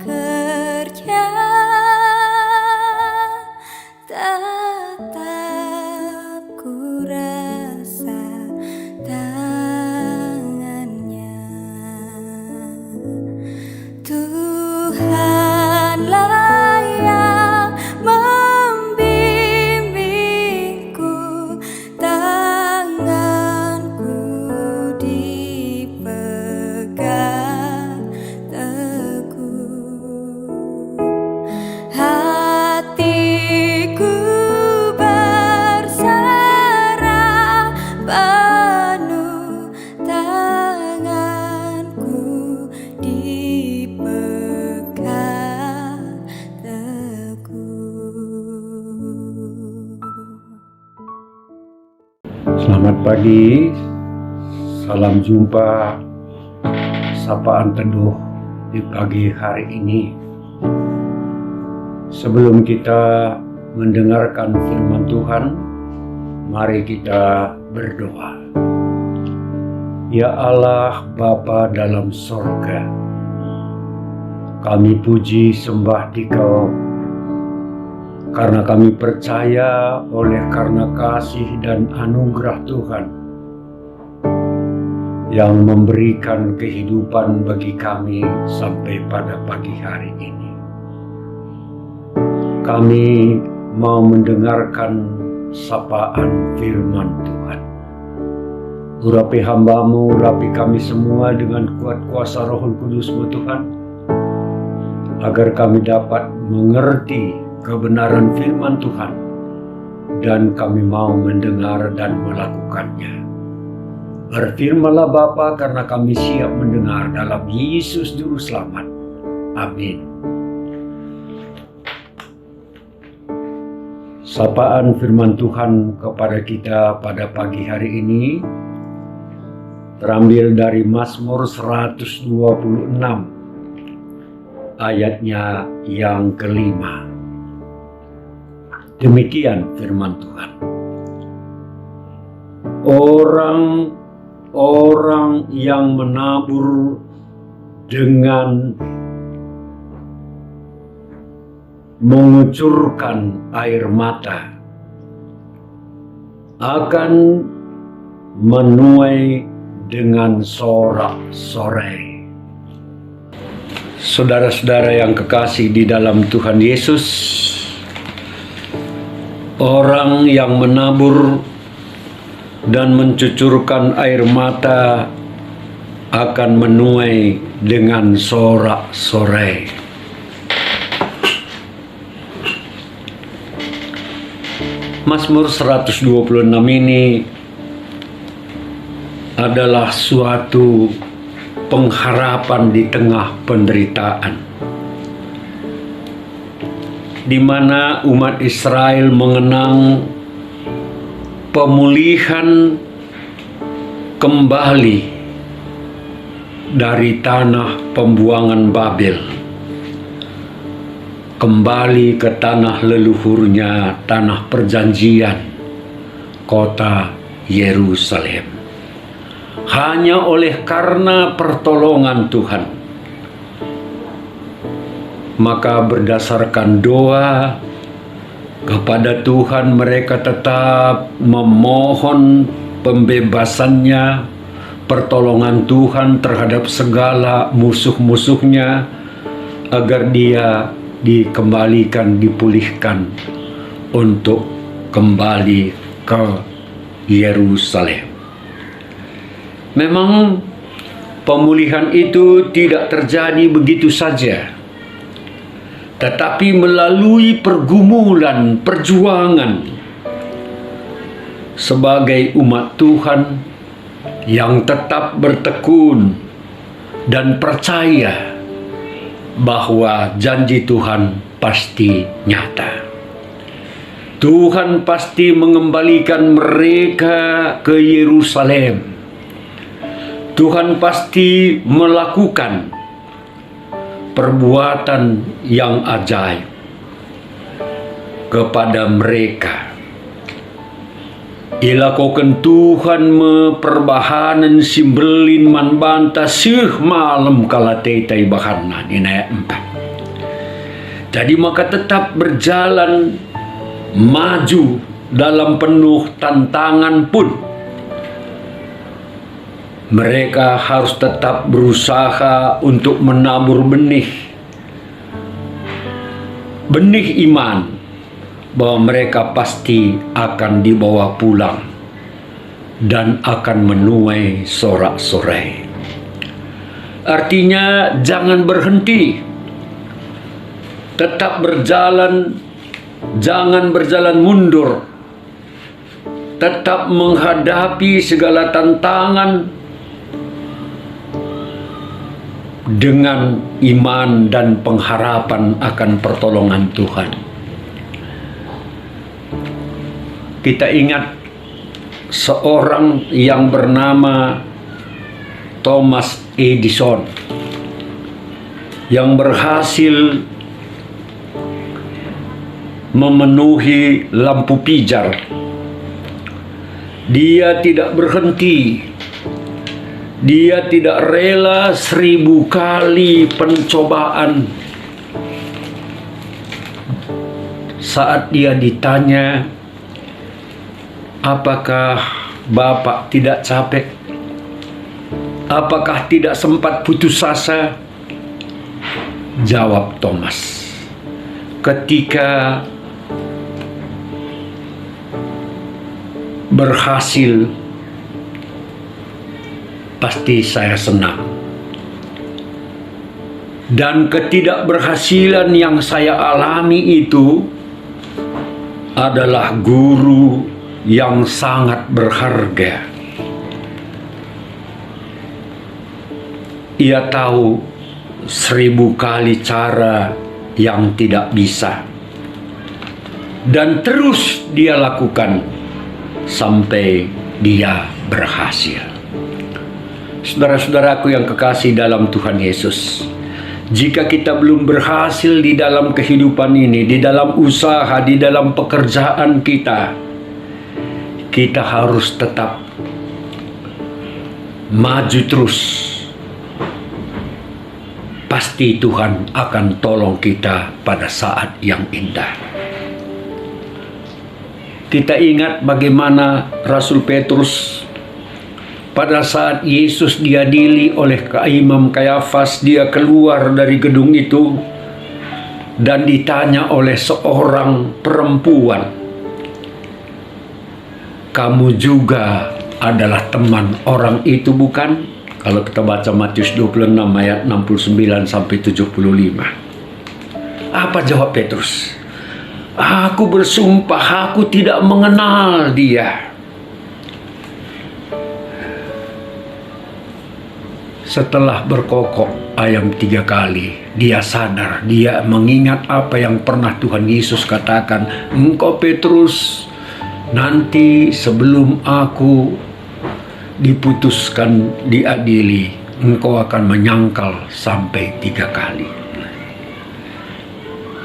kerja tetap ku rasa tangannya. Tuhanlah yang membimbingku, tanganku dipegang teguh, hatiku berserah penuh, tanganku dipegang teguh. Selamat pagi, salam jumpa, sapaan teduh di pagi hari ini. Sebelum kita mendengarkan firman Tuhan, mari kita berdoa. Ya Allah Bapa dalam sorga, kami puji sembah Dikau karena kami percaya oleh karena kasih dan anugerah Tuhan yang memberikan kehidupan bagi kami sampai pada pagi hari ini. Kami mau mendengarkan sapaan firman Tuhan. Urapi hamba-Mu, urapi kami semua dengan kuat kuasa Roh Kudus-Mu Tuhan, agar kami dapat mengerti kebenaran firman Tuhan dan kami mau mendengar dan melakukannya. Berfirmanlah Bapa, karena kami siap mendengar, dalam Yesus Juru Selamat. Amin. Sapaan firman Tuhan kepada kita pada pagi hari ini terambil dari Mazmur 126 ayatnya yang kelima. Demikian firman Tuhan. Orang yang menabur dengan mengucurkan air mata akan menuai dengan sorak-sorai. Saudara-saudara yang kekasih di dalam Tuhan Yesus, orang yang menabur dan mencucurkan air mata akan menuai dengan sorak-sorai. Mazmur 126 ini adalah suatu pengharapan di tengah penderitaan, di mana umat Israel mengenang pemulihan kembali dari tanah pembuangan Babel, kembali ke tanah leluhurnya, tanah perjanjian, kota Yerusalem. Hanya oleh karena pertolongan Tuhan, maka berdasarkan doa kepada Tuhan, mereka tetap memohon pembebasannya, pertolongan Tuhan terhadap segala musuh-musuhnya, agar dia dikembalikan, dipulihkan untuk kembali ke Yerusalem. Memang pemulihan itu tidak terjadi begitu saja, tetapi melalui pergumulan, perjuangan sebagai umat Tuhan yang tetap bertekun dan percaya bahwa janji Tuhan pasti nyata. Tuhan pasti mengembalikan mereka ke Yerusalem. Tuhan pasti melakukan perbuatan yang ajaib kepada mereka. ilakokan Tuhan perbahanan simbelin man banta sih malam kala tetai bahanna di ayat 4. Jadi maka tetap berjalan maju dalam penuh tantangan pun mereka harus tetap berusaha untuk menabur benih iman bahwa mereka pasti akan dibawa pulang dan akan menuai sorak-sorai. Artinya jangan berhenti, tetap berjalan, jangan berjalan mundur, tetap menghadapi segala tantangan dengan iman dan pengharapan akan pertolongan Tuhan. Kita ingat seorang yang bernama Thomas Edison yang berhasil memenuhi lampu pijar. Dia tidak berhenti. Dia tidak rela 1000 kali pencobaan. Saat dia ditanya, apakah Bapak tidak capek? Apakah tidak sempat putus asa? Jawab Thomas, ketika berhasil pasti saya senang, dan ketidakberhasilan yang saya alami itu adalah guru yang sangat berharga. Ia tahu 1000 kali cara yang tidak bisa, dan terus dia lakukan sampai dia berhasil. Saudara-saudaraku yang kekasih dalam Tuhan Yesus, jika kita belum berhasil di dalam kehidupan ini, di dalam usaha, di dalam pekerjaan kita, kita harus tetap maju terus. Pasti Tuhan akan tolong kita pada saat yang indah. Kita ingat bagaimana Rasul Petrus pada saat Yesus diadili oleh Imam Kayafas, dia keluar dari gedung itu dan ditanya oleh seorang perempuan, "Kamu juga adalah teman orang itu, bukan?" Kalau kita baca Matius 26 ayat 69 sampai 75. Apa jawab Petrus? "Aku bersumpah aku tidak mengenal dia." Setelah berkokok ayam 3 kali, dia sadar, dia mengingat apa yang pernah Tuhan Yesus katakan, "Engkau Petrus, nanti sebelum aku diputuskan diadili, engkau akan menyangkal sampai 3 kali."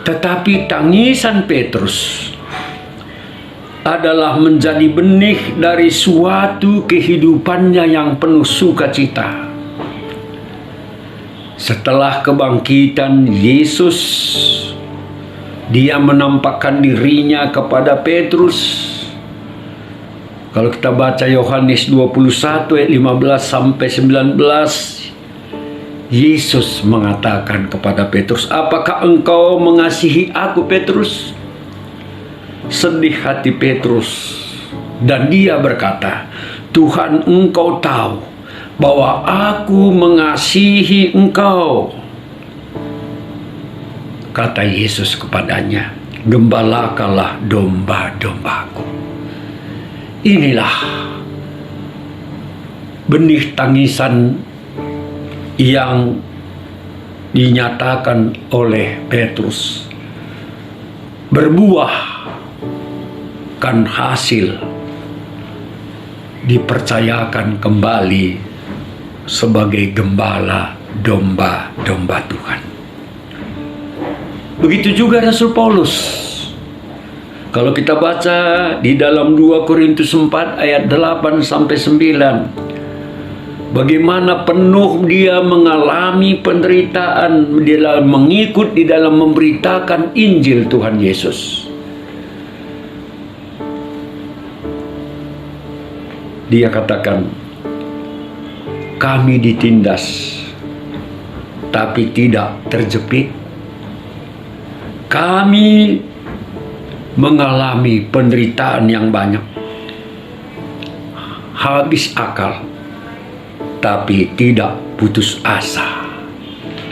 Tetapi tangisan Petrus adalah menjadi benih dari suatu kehidupannya yang penuh sukacita. Setelah kebangkitan Yesus, dia menampakkan dirinya kepada Petrus. Kalau kita baca Yohanes 21 ayat 15 sampai 19, Yesus mengatakan kepada Petrus, "Apakah engkau mengasihi aku, Petrus?" Sedih hati Petrus, dan dia berkata, "Tuhan, engkau tahu bahwa aku mengasihi engkau." Kata Yesus kepadanya, "Gembalakanlah domba-dombaku." Inilah benih tangisan yang dinyatakan oleh Petrus, berbuahkan hasil, dipercayakan kembali sebagai gembala domba-domba Tuhan. Begitu juga Rasul Paulus. Kalau kita baca di dalam 2 Korintus 4 ayat 8 sampai 9, bagaimana penuh dia mengalami penderitaan di dalam mengikut, di dalam memberitakan Injil Tuhan Yesus. Dia katakan, kami ditindas, tapi tidak terjepit. Kami mengalami penderitaan yang banyak, habis akal, tapi tidak putus asa.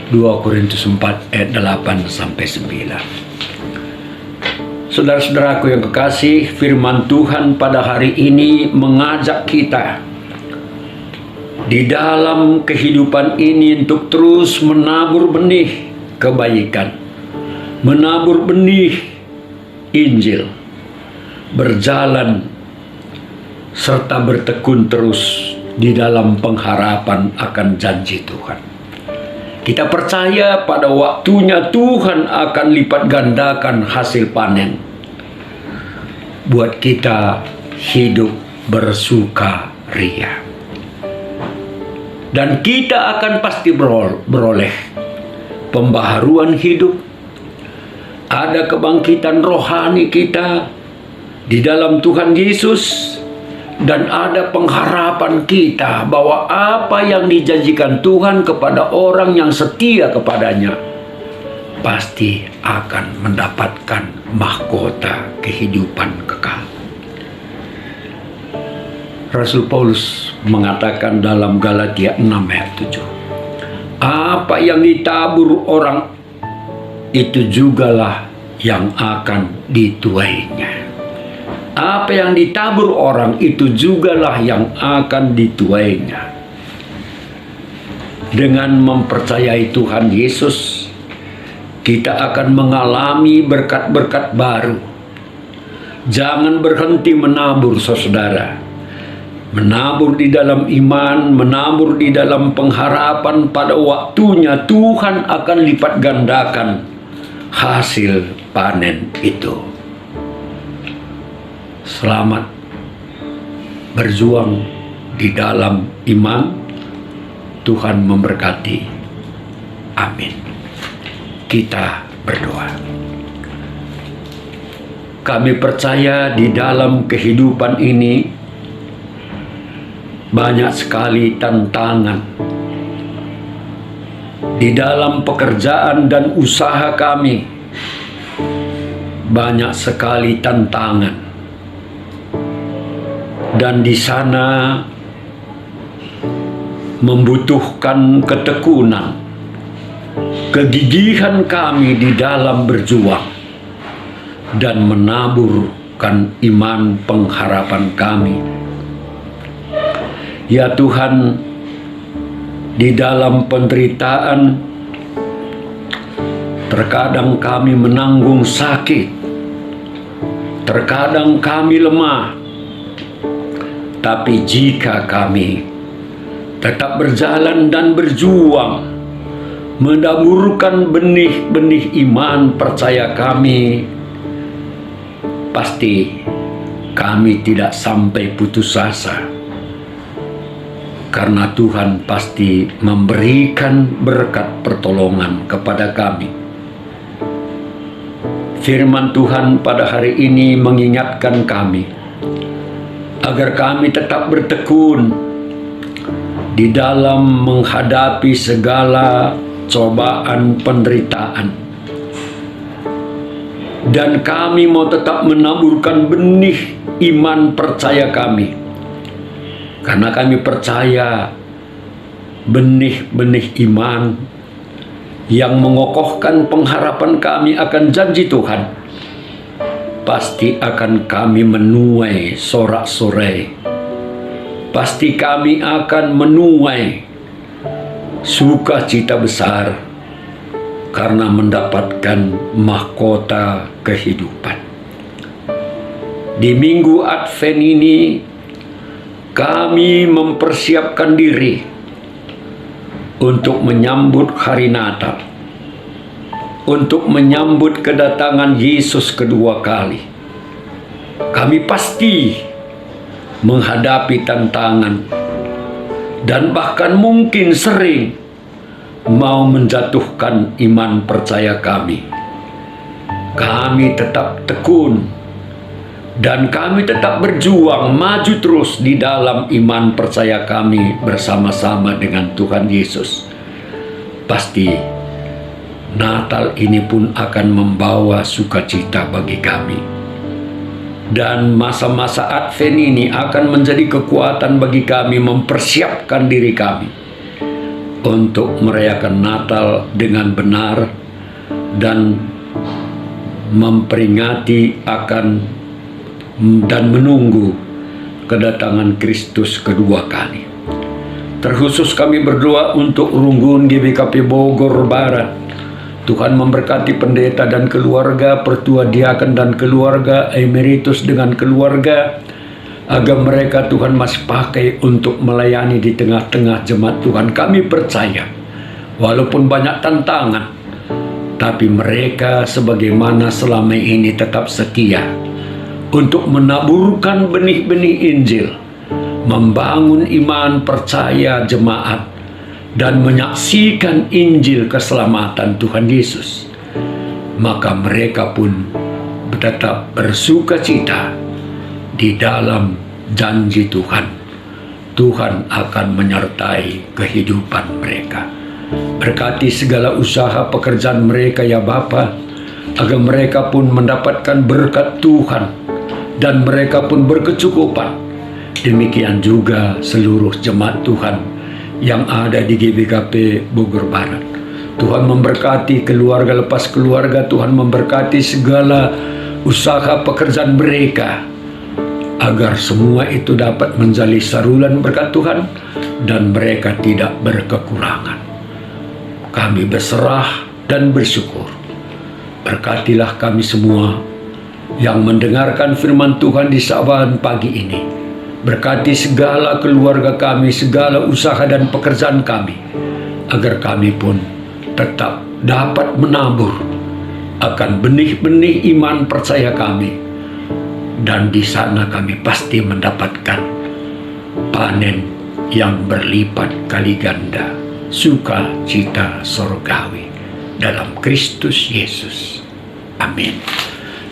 2 Korintus 4 ayat 8 sampai 9. Saudara-saudaraku yang kekasih, firman Tuhan pada hari ini mengajak kita di dalam kehidupan ini untuk terus menabur benih kebaikan, menabur benih Injil, berjalan serta bertekun terus di dalam pengharapan akan janji Tuhan. Kita percaya pada waktunya Tuhan akan lipat gandakan hasil panen buat kita hidup bersukaria. Dan kita akan pasti beroleh pembaharuan hidup, ada kebangkitan rohani kita di dalam Tuhan Yesus, dan ada pengharapan kita bahwa apa yang dijanjikan Tuhan kepada orang yang setia kepadanya pasti akan mendapatkan mahkota kehidupan kekal. Rasul Paulus mengatakan dalam Galatia 6 ayat 7, apa yang ditabur orang itu jugalah yang akan dituainya. Apa yang ditabur orang itu jugalah yang akan dituainya. Dengan mempercayai Tuhan Yesus, kita akan mengalami berkat-berkat baru. Jangan berhenti menabur, saudara. Menabur di dalam iman, menabur di dalam pengharapan. Pada waktunya Tuhan akan lipat gandakan hasil panen itu. Selamat berjuang di dalam iman. Tuhan memberkati. Amin. Kita berdoa. Kami percaya di dalam kehidupan ini banyak sekali tantangan. Di dalam pekerjaan dan usaha kami banyak sekali tantangan, dan di sana membutuhkan ketekunan, kegigihan kami di dalam berjuang dan menaburkan iman pengharapan kami. Ya Tuhan, di dalam penderitaan, terkadang kami menanggung sakit, terkadang kami lemah. Tapi jika kami tetap berjalan dan berjuang, menaburkan benih-benih iman percaya kami, pasti kami tidak sampai putus asa. Karena Tuhan pasti memberikan berkat pertolongan kepada kami. Firman Tuhan pada hari ini mengingatkan kami agar kami tetap bertekun di dalam menghadapi segala cobaan penderitaan. Dan kami mau tetap menaburkan benih iman percaya kami. Karena kami percaya benih-benih iman yang mengokohkan pengharapan kami akan janji Tuhan pasti akan kami menuai sorak-sorai. Pasti kami akan menuai sukacita besar karena mendapatkan mahkota kehidupan. Di minggu Advent ini kami mempersiapkan diri untuk menyambut hari Natal, untuk menyambut kedatangan Yesus kedua kali. kami pasti menghadapi tantangan dan bahkan mungkin sering mau menjatuhkan iman percaya kami. Kami tetap tekun dan kami tetap berjuang maju terus di dalam iman percaya kami bersama-sama dengan Tuhan Yesus. Pasti Natal ini pun akan membawa sukacita bagi kami. Dan masa-masa Advent ini akan menjadi kekuatan bagi kami mempersiapkan diri kami untuk merayakan Natal dengan benar dan memperingati akan dan menunggu kedatangan Kristus kedua kali. Terkhusus kami berdoa untuk Runggun GBKP Bogor Barat. Tuhan memberkati pendeta dan keluarga, pertua diaken dan keluarga, emeritus dengan keluarga, agar mereka Tuhan masih pakai untuk melayani di tengah-tengah jemaat Tuhan. Kami percaya, walaupun banyak tantangan, tapi mereka sebagaimana selama ini tetap setia untuk menaburkan benih-benih Injil, membangun iman percaya jemaat, dan menyaksikan Injil keselamatan Tuhan Yesus. Maka mereka pun tetap bersukacita di dalam janji Tuhan. Tuhan akan menyertai kehidupan mereka. Berkati segala usaha pekerjaan mereka ya Bapa, agar mereka pun mendapatkan berkat Tuhan dan mereka pun berkecukupan. Demikian juga seluruh jemaat Tuhan yang ada di GBKP Bogor Barat. Tuhan memberkati keluarga lepas keluarga, Tuhan memberkati segala usaha pekerjaan mereka, agar semua itu dapat menjadi saluran berkat Tuhan dan mereka tidak berkekurangan. Kami berserah dan bersyukur. Berkatilah kami semua yang mendengarkan firman Tuhan di saban pagi ini. Berkati segala keluarga kami, segala usaha dan pekerjaan kami, agar kami pun tetap dapat menabur akan benih-benih iman percaya kami, dan di sana kami pasti mendapatkan panen yang berlipat kali ganda, sukacita sorgawi dalam Kristus Yesus. Amin.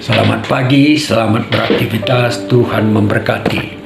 Selamat pagi, selamat beraktivitas, Tuhan memberkati.